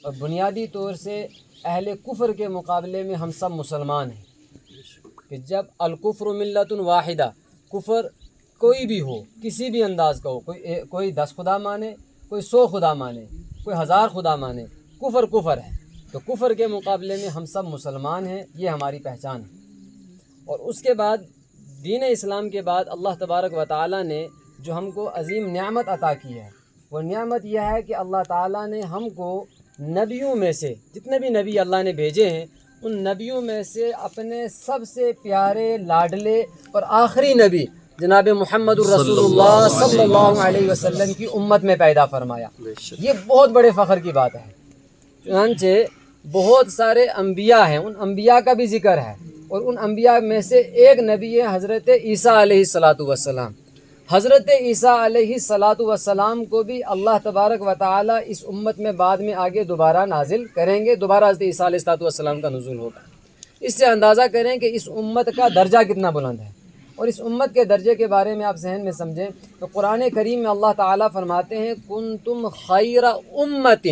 اور بنیادی طور سے اہل کفر کے مقابلے میں ہم سب مسلمان ہیں کہ جب الکفر ملت واحدہ، کفر کوئی بھی ہو، کسی بھی انداز کا ہو، کوئی 10 خدا مانے، کوئی 100 خدا مانے، کوئی 1000 خدا مانے، کفر کفر ہے، تو کفر کے مقابلے میں ہم سب مسلمان ہیں، یہ ہماری پہچان ہے۔ اور اس کے بعد دین اسلام کے بعد اللہ تبارک و تعالیٰ نے جو ہم کو عظیم نعمت عطا کی ہے، وہ نعمت یہ ہے کہ اللہ تعالیٰ نے ہم کو نبیوں میں سے، جتنے بھی نبی اللہ نے بھیجے ہیں، ان نبیوں میں سے اپنے سب سے پیارے، لاڈلے اور آخری نبی جناب محمد الرسول اللہ صلی اللہ علیہ وسلم کی امت میں پیدا فرمایا۔ یہ بہت بڑے فخر کی بات ہے۔ چنانچہ بہت سارے انبیاء ہیں، ان انبیاء کا بھی ذکر ہے، اور ان انبیاء میں سے ایک نبی ہے حضرت عیسیٰ علیہ السلام۔ حضرت عیسیٰ علیہ السلام کو بھی اللہ تبارک و تعالیٰ اس امت میں بعد میں آگے دوبارہ نازل کریں گے، دوبارہ حضرت عیسیٰ علیہ السلام کا نزول ہوگا۔ اس سے اندازہ کریں کہ اس امت کا درجہ کتنا بلند ہے۔ اور اس امت کے درجے کے بارے میں آپ ذہن میں سمجھیں تو قرآن کریم میں اللہ تعالیٰ فرماتے ہیں کنتم خیر امت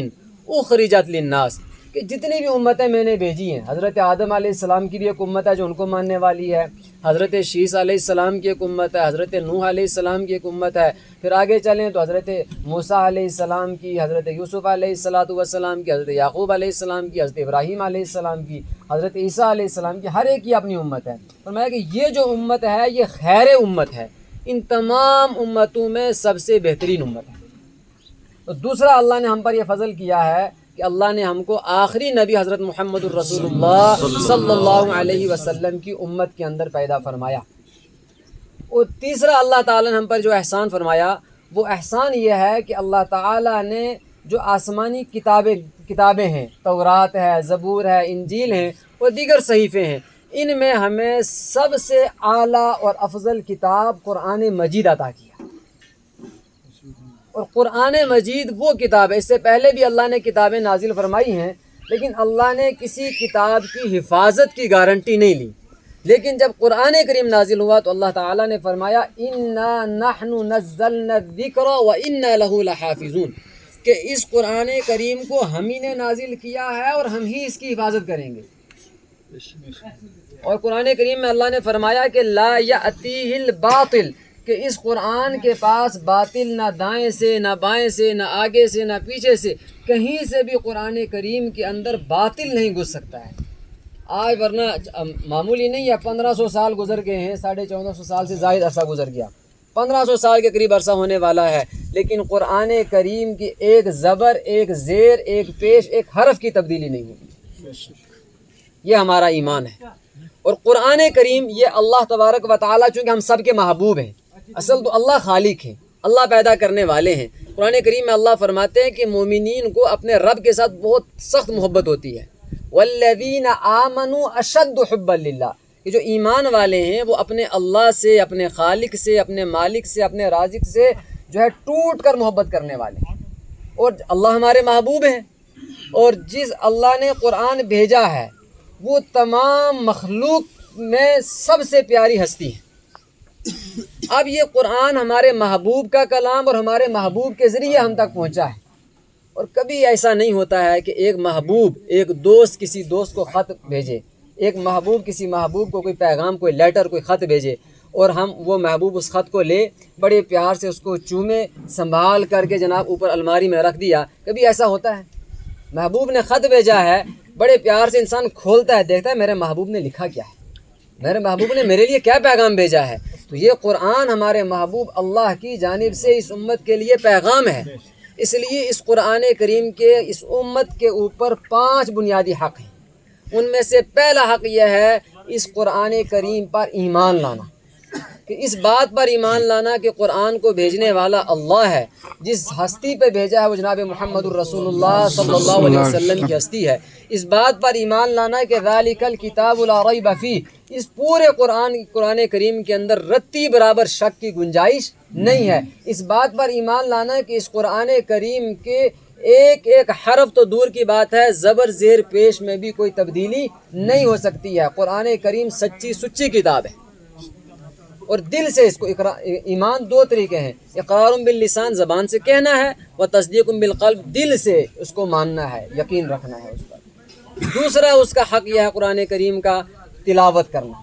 اخرجت للناس، کہ جتنی بھی امتیں میں نے بھیجی ہیں، حضرت آدم علیہ السلام کی بھی ایک امت ہے جو ان کو ماننے والی ہے، حضرت شیس علیہ السلام کی ایک امت ہے، حضرت نوح علیہ السلام کی ایک امت ہے، پھر آگے چلیں تو حضرت موسیٰ علیہ السلام کی، حضرت یوسف علیہ السلام کی، حضرت یعقوب علیہ السلام کی، حضرت ابراہیم علیہ السلام کی، حضرت عیسیٰ علیہ السلام کی، ہر ایک کی اپنی امت ہے۔ فرمایا کہ یہ جو امت ہے یہ خیر امت ہے، ان تمام امتوں میں سب سے بہترین امت ہے۔ تو دوسرا اللہ نے ہم پر یہ فضل کیا ہے کہ اللہ نے ہم کو آخری نبی حضرت محمد الرسول اللہ صلی اللہ علیہ وسلم کی امت کے اندر پیدا فرمایا۔ اور تیسرا اللہ تعالیٰ نے ہم پر جو احسان فرمایا، وہ احسان یہ ہے کہ اللہ تعالیٰ نے جو آسمانی کتابیں ہیں، تورات ہے، زبور ہے، انجیل ہیں اور دیگر صحیفے ہیں، ان میں ہمیں سب سے اعلیٰ اور افضل کتاب قرآن مجید عطا کیا۔ اور قرآن مجید وہ کتاب ہے، اس سے پہلے بھی اللہ نے کتابیں نازل فرمائی ہیں، لیکن اللہ نے کسی کتاب کی حفاظت کی گارنٹی نہیں لی۔ لیکن جب قرآن کریم نازل ہوا تو اللہ تعالیٰ نے فرمایا اِنَّا نَحْنُ نَزَّلْنَا الذِّكْرَ وَإِنَّا لَهُ لَحَافِظُونَ، کہ اس قرآن کریم کو ہم ہی نے نازل کیا ہے اور ہم ہی اس کی حفاظت کریں گے۔ اور قرآن کریم میں اللہ نے فرمایا کہ لا یأتیہ الباطل، کہ اس قرآن کے پاس باطل نہ دائیں سے، نہ بائیں سے، نہ آگے سے، نہ پیچھے سے، کہیں سے بھی قرآن کریم کے اندر باطل نہیں گھس سکتا ہے۔ آج ورنہ معمولی نہیں ہے، 1500 سال گزر گئے ہیں، 1450 سال سے زائد عرصہ گزر گیا، 1500 سال کے قریب عرصہ ہونے والا ہے، لیکن قرآن کریم کی ایک زبر، ایک زیر، ایک پیش، ایک حرف کی تبدیلی نہیں ہوئی۔ یہ ہمارا ایمان ہے۔ اور قرآن کریم یہ اللہ تبارک و تعالیٰ، چونکہ ہم سب کے محبوب ہیں، اصل تو اللہ خالق ہیں، اللہ پیدا کرنے والے ہیں۔ قرآن کریم میں اللہ فرماتے ہیں کہ مومنین کو اپنے رب کے ساتھ بہت سخت محبت ہوتی ہے۔ والذین آمنوا اشد حبا للہ، کہ جو ایمان والے ہیں وہ اپنے اللہ سے، اپنے خالق سے، اپنے مالک سے، اپنے رازق سے جو ہے ٹوٹ کر محبت کرنے والے ہیں۔ اور اللہ ہمارے محبوب ہیں، اور جس اللہ نے قرآن بھیجا ہے وہ تمام مخلوق میں سب سے پیاری ہستی ہے۔ اب یہ قرآن ہمارے محبوب کا کلام اور ہمارے محبوب کے ذریعے ہم تک پہنچا ہے۔ اور کبھی ایسا نہیں ہوتا ہے کہ ایک محبوب، ایک دوست کسی دوست کو خط بھیجے، ایک محبوب کسی محبوب کو کوئی پیغام، کوئی لیٹر، کوئی خط بھیجے، اور ہم وہ محبوب اس خط کو لے بڑے پیار سے اس کو چومے، سنبھال کر کے جناب اوپر الماری میں رکھ دیا۔ کبھی ایسا ہوتا ہے؟ محبوب نے خط بھیجا ہے، بڑے پیار سے انسان کھولتا ہے، دیکھتا ہے میرے محبوب نے لکھا کیا ہے، میرے محبوب نے میرے لیے کیا پیغام بھیجا ہے۔ تو یہ قرآن ہمارے محبوب اللہ کی جانب سے اس امت کے لیے پیغام ہے۔ اس لیے اس قرآن کریم کے اس امت کے اوپر 5 بنیادی حق ہیں۔ ان میں سے پہلا حق یہ ہے اس قرآن کریم پر ایمان لانا، کہ اس بات پر ایمان لانا کہ قرآن کو بھیجنے والا اللہ ہے، جس ہستی پہ بھیجا ہے وہ جناب محمد الرسول اللہ صلی اللہ علیہ وسلم کی ہستی ہے۔ اس بات پر ایمان لانا کہ ذالک الکتاب لا ریب فیہ، اس پورے قرآن کریم کے اندر رتی برابر شک کی گنجائش نہیں ہے۔ اس بات پر ایمان لانا کہ اس قرآن کریم کے ایک ایک حرف تو دور کی بات ہے، زبر زیر پیش میں بھی کوئی تبدیلی نہیں ہو سکتی ہے۔ قرآن کریم سچی سچی کتاب ہے۔ اور دل سے اس کو ایمان دو طریقے ہیں، اقرار باللسان زبان سے کہنا ہے، و تصدیق بالقلب دل سے اس کو ماننا ہے، یقین رکھنا ہے اس پر۔ دوسرا اس کا حق یہ ہے قرآن کریم کا تلاوت کرنا،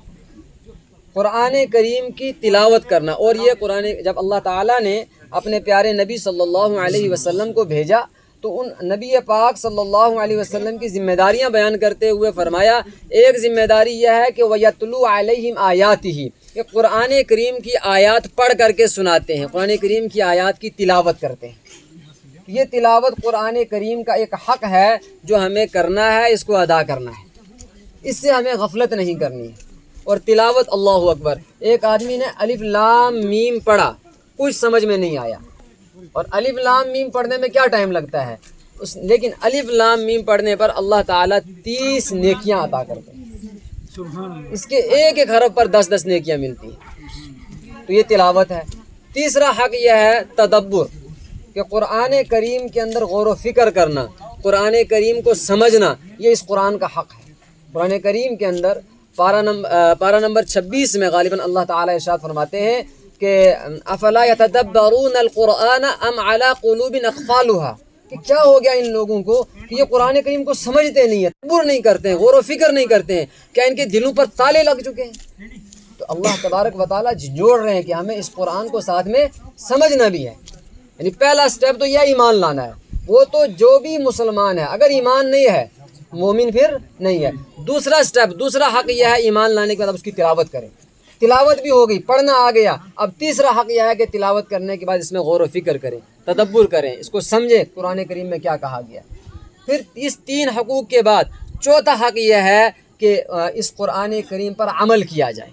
قرآن کریم کی تلاوت کرنا۔ اور یہ قرآن جب اللہ تعالیٰ نے اپنے پیارے نبی صلی اللہ علیہ وسلم کو بھیجا تو ان نبی پاک صلی اللہ علیہ وسلم کی ذمہ داریاں بیان کرتے ہوئے فرمایا، ایک ذمہ داری یہ ہے کہ وَيَتْلُو عَلَيْهِمْ آیَاتِهِ، کہ قرآن کریم کی آیات پڑھ کر کے سناتے ہیں، قرآن کریم کی آیات کی تلاوت کرتے ہیں۔ یہ تلاوت قرآن کریم کا ایک حق ہے جو ہمیں کرنا ہے، اس کو ادا کرنا ہے، اس سے ہمیں غفلت نہیں کرنی ہے۔ اور تلاوت اللہ اکبر، ایک آدمی نے الف لام میم پڑھا، کچھ سمجھ میں نہیں آیا، اور الف لام میم پڑھنے میں کیا ٹائم لگتا ہے، لیکن الف لام میم پڑھنے پر اللہ تعالیٰ 30 نیکیاں عطا کرتے ہیں، اس کے ایک ایک حرف پر 10 نیکیاں ملتی ہیں۔ تو یہ تلاوت ہے۔ تیسرا حق یہ ہے تدبر، کہ قرآن کریم کے اندر غور و فکر کرنا، قرآن کریم کو سمجھنا، یہ اس قرآن کا حق ہے۔ قرآن کریم کے اندر پارہ نمبر 26 میں غالباً اللہ تعالیٰ ارشاد فرماتے ہیں کہ افلا یتدبرون القرآن ام علی قلوب اقفالها، کہ کیا ہو گیا ان لوگوں کو کہ یہ قرآن کریم کو سمجھتے نہیں ہیں، تدبر نہیں کرتے ہیں، غور و فکر نہیں کرتے ہیں، کیا ان کے دلوں پر تالے لگ چکے ہیں؟ تو اللہ تبارک و تعالیٰ جوڑ رہے ہیں کہ ہمیں اس قرآن کو ساتھ میں سمجھنا بھی ہے۔ یعنی پہلا سٹیپ تو یہ ایمان لانا ہے، وہ تو جو بھی مسلمان ہے، اگر ایمان نہیں ہے مومن پھر نہیں ہے۔ دوسرا سٹیپ، دوسرا حق یہ ہے ایمان لانے کے بعد اس کی تلاوت کریں، تلاوت بھی ہو گئی، پڑھنا آ گیا، اب تیسرا حق یہ ہے کہ تلاوت کرنے کے بعد اس میں غور و فکر کریں، تدبر کریں، اس کو سمجھیں قرآن کریم میں کیا کہا گیا۔ پھر اس 3 حقوق کے بعد چوتھا حق یہ ہے کہ اس قرآن کریم پر عمل کیا جائے۔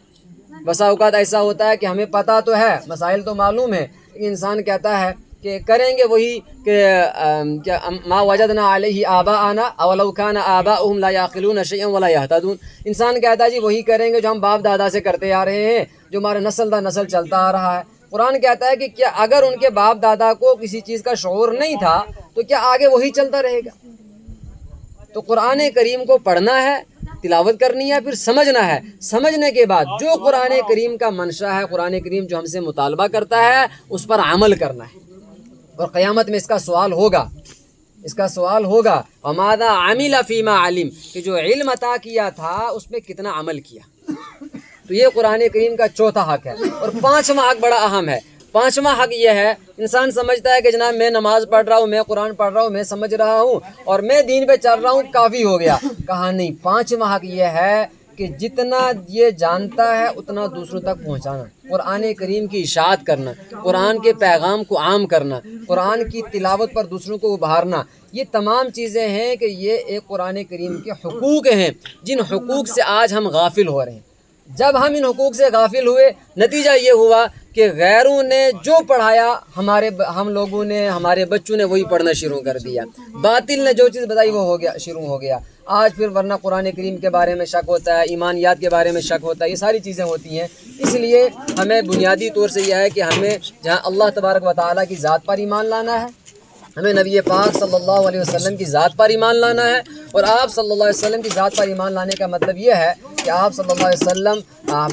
بسا اوقات ایسا ہوتا ہے کہ ہمیں پتہ تو ہے، مسائل تو معلوم ہے، لیکن انسان کہتا ہے کہ کریں گے وہی کہ ما وجدنا علیہ آباءنا اولو کان آباؤہم لا یعقلون شیئا ولا یہتدون، انسان کہتا ہے جی وہی کریں گے جو ہم باپ دادا سے کرتے آ رہے ہیں، جو ہمارے نسل در نسل چلتا آ رہا ہے۔ قرآن کہتا ہے کہ کیا اگر ان کے باپ دادا کو کسی چیز کا شعور نہیں تھا تو کیا آگے وہی چلتا رہے گا؟ تو قرآن کریم کو پڑھنا ہے، تلاوت کرنی ہے، پھر سمجھنا ہے، سمجھنے کے بعد جو قرآن کریم کا منشا ہے، قرآن کریم جو ہم سے مطالبہ کرتا ہے اس پر عمل کرنا ہے۔ اور قیامت میں اس کا سوال ہوگا، اس کا سوال ہوگا وَمَاذَا عَمِلَ فِيمَا عَلِمَ، کہ جو علم عطا کیا تھا اس میں کتنا عمل کیا۔ تو یہ قرآن کریم کا چوتھا حق ہے۔ اور 5واں حق بڑا اہم ہے۔ 5واں حق یہ ہے، انسان سمجھتا ہے کہ جناب میں نماز پڑھ رہا ہوں، میں قرآن پڑھ رہا ہوں، میں سمجھ رہا ہوں اور میں دین پہ چل رہا ہوں، کافی ہو گیا۔ کہا نہیں، 5واں حق یہ ہے کہ جتنا یہ جانتا ہے اتنا دوسروں تک پہنچانا، قرآن کریم کی اشاعت کرنا، قرآن کے پیغام کو عام کرنا، قرآن کی تلاوت پر دوسروں کو ابھارنا، یہ تمام چیزیں ہیں کہ یہ ایک قرآن کریم کے حقوق ہیں، جن حقوق سے آج ہم غافل ہو رہے ہیں۔ جب ہم ان حقوق سے غافل ہوئے، نتیجہ یہ ہوا کہ غیروں نے جو پڑھایا ہم لوگوں نے، ہمارے بچوں نے وہی پڑھنا شروع کر دیا، باطل نے جو چیز بتائی وہ شروع ہو گیا۔ آج پھر ورنہ قرآن کریم کے بارے میں شک ہوتا ہے، ایمانیات کے بارے میں شک ہوتا ہے، یہ ساری چیزیں ہوتی ہیں۔ اس لیے ہمیں بنیادی طور سے یہ ہے کہ ہمیں جہاں اللہ تبارک و تعالیٰ کی ذات پر ایمان لانا ہے، ہمیں نبی پاک صلی اللہ علیہ وسلم کی ذات پر ایمان لانا ہے، اور آپ صلی اللہ علیہ وسلم کی ذات پر ایمان لانے کا مطلب یہ ہے کہ آپ صلی اللہ علیہ وسلم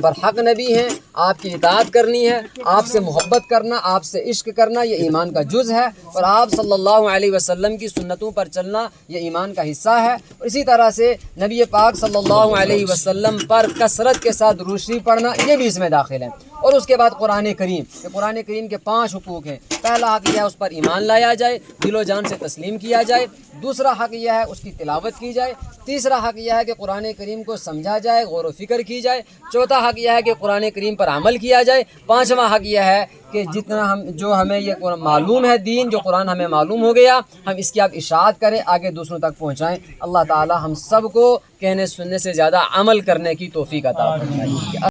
برحق نبی ہیں، آپ کی اطاعت کرنی ہے، آپ سے محبت کرنا، آپ سے عشق کرنا، یہ ایمان کا جز ہے، اور آپ صلی اللہ علیہ وسلم کی سنتوں پر چلنا یہ ایمان کا حصہ ہے۔ اور اسی طرح سے نبی پاک صلی اللہ علیہ وسلم پر کثرت کے ساتھ درود شریف پڑھنا یہ بھی اس میں داخل ہے۔ اور اس کے بعد قرآن کریم، کہ قرآن کریم کے 5 حقوق ہیں۔ پہلا حق یہ ہے اس پر ایمان لایا جائے، دل و جان سے تسلیم کیا جائے۔ دوسرا حق یہ ہے اس کی تلاوت کی جائے۔ تیسرا حق یہ ہے کہ قرآن کریم کو سمجھا جائے، غور و فکر کی جائے۔ چوتھا حق یہ ہے کہ قرآن کریم پر عمل کیا جائے۔ 5واں حق یہ ہے کہ جتنا جو ہمیں یہ معلوم ہے دین، جو قرآن ہمیں معلوم ہو گیا، ہم اس کی اب اشاعت کریں، آگے دوسروں تک پہنچائیں۔ اللہ تعالی ہم سب کو کہنے سننے سے زیادہ عمل کرنے کی توفیق عطا فرمائے۔